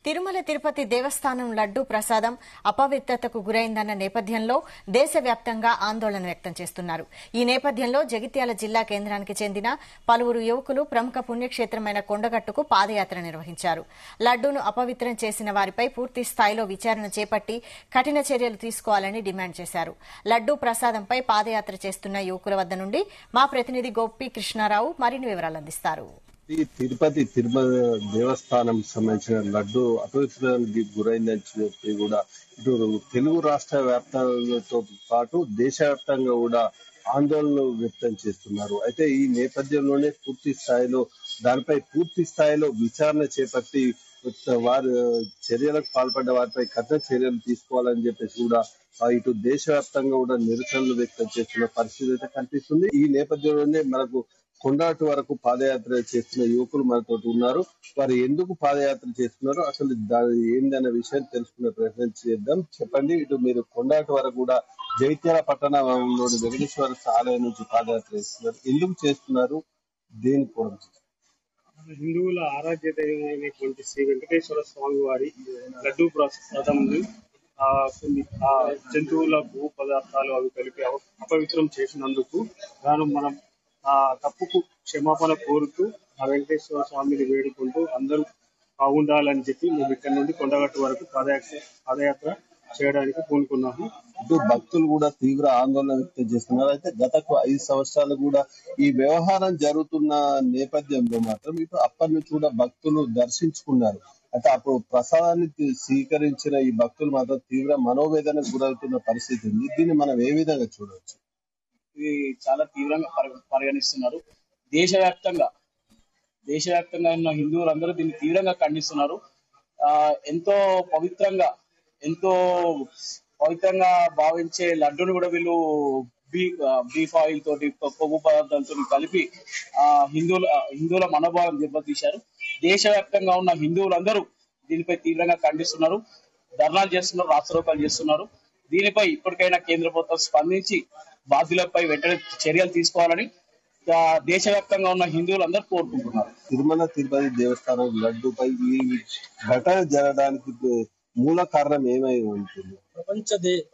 తిరుమల తిరుపతి దేవస్థానం లడ్డూ ప్రసాదం అపవిత్రతకు గురైందన్న నేపథ్యంలో దేశవ్యాప్తంగా ఆందోళన వ్యక్తం చేస్తున్నారు. ఈ నేపథ్యంలో జగిత్యాల జిల్లా కేంద్రానికి చెందిన పలువురు యువకులు ప్రముఖ పుణ్యక్షేత్రమైన కొండగట్టుకు పాదయాత్ర నిర్వహించారు. లడ్డూను అపవిత్రం చేసిన వారిపై పూర్తి స్థాయిలో విచారణ చేపట్టి కఠిన చర్యలు తీసుకోవాలని డిమాండ్ చేశారు. లడ్డూ ప్రసాదంపై పాదయాత్ర చేస్తున్న యువకుల వద్ద నుండి మా ప్రతినిధి గోపి కృష్ణారావు మరిన్ని వివరాలు అందిస్తారు. తిరుపతి తిరుమల దేవస్థానం సంబంధించిన లడ్డు అపవిత్రానికి గురైందని చెప్పి కూడా ఇటు తెలుగు రాష్ట్ర వ్యాప్తంతో పాటు దేశవ్యాప్తంగా కూడా ఆందోళనలు వ్యక్తం చేస్తున్నారు. అయితే ఈ నేపథ్యంలోనే దానిపై పూర్తి స్థాయిలో విచారణ చేపట్టి వారు చర్యలకు పాల్పడ్డ వారిపై కఠిన చర్యలు తీసుకోవాలని చెప్పేసి కూడా ఇటు దేశవ్యాప్తంగా కూడా నిరసనలు వ్యక్తం చేస్తున్న పరిస్థితి అయితే కనిపిస్తుంది. ఈ నేపథ్యంలోనే మనకు కొండాటు వరకు పాదయాత్ర చేస్తున్న యువకులు మనతో ఉన్నారు. వారు ఎందుకు పాదయాత్ర చేస్తున్నారు, అసలు ఏందన్న విషయం తెలుసుకునే ప్రయత్నం చేద్దాం. చెప్పండి, ఇటు మీరు కొండాటు వరకు కూడా జగిత్యాల పట్టణంలోని వెంకటేశ్వర ఆలయం నుంచి పాదయాత్ర చేస్తున్నారు. ఎందుకు చేస్తున్నారు, దేని కోసం? హిందువుల ఆరాధ్య దైవమైనటువంటి శ్రీ వెంకటేశ్వర స్వామి వారి లడ్డూ ప్రసాదం కొన్ని జంతువుల భూ పదార్థాలు అవి కలిపి అపవిత్రం చేసినందుకు గాను మనం తప్పుకు క్షమాపణ కోరుతూ ఆ వెంకటేశ్వర స్వామిని వేడుకుంటూ అందరూ బాగుండాలని చెప్పి మేము ఇక్కడ నుండి కొండగట్టు వరకు పాదయాత్ర చేయడానికి పూనుకున్నాము. ఇటు భక్తులు కూడా తీవ్ర ఆందోళన వ్యక్తం చేస్తున్నారు. అయితే గత 5 సంవత్సరాలు కూడా ఈ వ్యవహారం జరుగుతున్న నేపథ్యంలో మాత్రం ఇటు అప్పటి నుంచి కూడా భక్తులు దర్శించుకున్నారు. అయితే అప్పుడు ప్రసాదాన్ని స్వీకరించిన ఈ భక్తులు మాత్రం తీవ్ర మనోవేదనకు గురవుతున్న పరిస్థితి ఉంది. దీన్ని మనం ఏ విధంగా చూడవచ్చు? ఇది చాలా తీవ్రంగా పరిగణిస్తున్నారు. దేశవ్యాప్తంగా ఉన్న హిందువులందరూ దీన్ని తీవ్రంగా ఖండిస్తున్నారు. ఎంతో పవిత్రంగా భావించే లడ్డూని కూడా వీళ్ళు బీఫ్ ఆయిల్ తోటి కొవ్వు పదార్థాలతో కలిపి హిందువుల మనోభావం దెబ్బతీశారు. దేశవ్యాప్తంగా ఉన్న హిందువులందరూ దీనిపై తీవ్రంగా ఖండిస్తున్నారు, ధర్నాలు చేస్తున్నారు, రాస్తారోకాలు చేస్తున్నారు. దీనిపై ఇప్పటికైనా కేంద్ర ప్రభుత్వం స్పందించి బాధ్యులపై వెంటనే చర్యలు తీసుకోవాలని దేశవ్యాప్తంగా ఉన్న హిందువులందరూ కోరుకుంటున్నారు. తిరుమల తిరుపతి దేవస్థానం లడ్డూపై ఈ ఘటన జరగడానికి మూల కారణం ఏమై ఉంటుంది?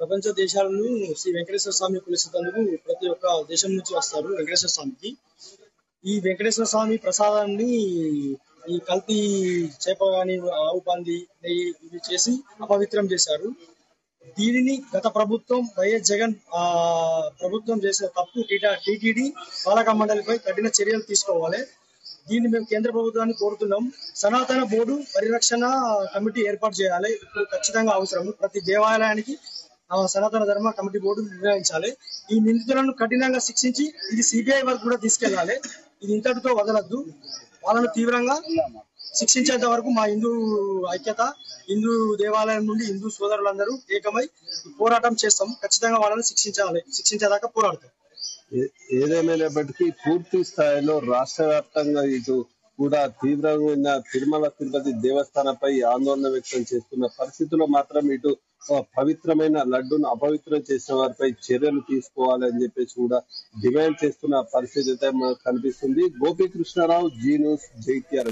ప్రపంచ దేశాలను శ్రీ వెంకటేశ్వర స్వామి కొలిసేందుకు ప్రతి ఒక్క దేశం నుంచి వస్తారు వెంకటేశ్వర స్వామికి. ఈ వెంకటేశ్వర స్వామి ప్రసాదాన్ని ఈ కల్తీ చేప గాని, ఆవు పంది, నెయ్యి ఇవి చేసి అపవిత్రం చేశారు. దీనిని గత ప్రభుత్వం వైఎస్ జగన్ ప్రభుత్వం చేసిన తప్పు టీటీడీ పాలక మండలిపై కఠిన చర్యలు తీసుకోవాలి. దీన్ని మేము కేంద్ర ప్రభుత్వాన్ని కోరుతున్నాం. సనాతన బోర్డు పరిరక్షణ కమిటీ ఏర్పాటు చేయాలి. ఇప్పుడు ఖచ్చితంగా అవసరం. ప్రతి దేవాలయానికి సనాతన ధర్మ కమిటీ బోర్డు నిర్ణయించాలి. ఈ నిందితులను కఠినంగా శిక్షించి ఇది సిబిఐ వరకు కూడా తీసుకెళ్లాలి. ఇది ఇంతటితో వదలద్దు. వాళ్ళను తీవ్రంగా శిక్షించేంత వరకు మా హిందూ ఐక్యత, హిందూ దేవాలయం నుండి హిందూ సోదరులందరూ ఏకమై పోరాటం చేస్తాం. ఖచ్చితంగా వాళ్ళని శిక్షించేదాకా పోరాడతాం. ఏదేమైనప్పటికీ పూర్తి స్థాయిలో రాష్ట్ర వ్యాప్తంగా ఇటు కూడా తీవ్రమైన తిరుమల తిరుపతి దేవస్థానంపై ఆందోళన వ్యక్తం చేస్తున్న పరిస్థితుల్లో మాత్రం ఇటు పవిత్రమైన లడ్డూను అపవిత్రం చేసిన వారిపై చర్యలు తీసుకోవాలని చెప్పేసి కూడా డిమాండ్ చేస్తున్న పరిస్థితి అయితే కనిపిస్తుంది. Gopi Krishnarao, Zee news, Jagtial.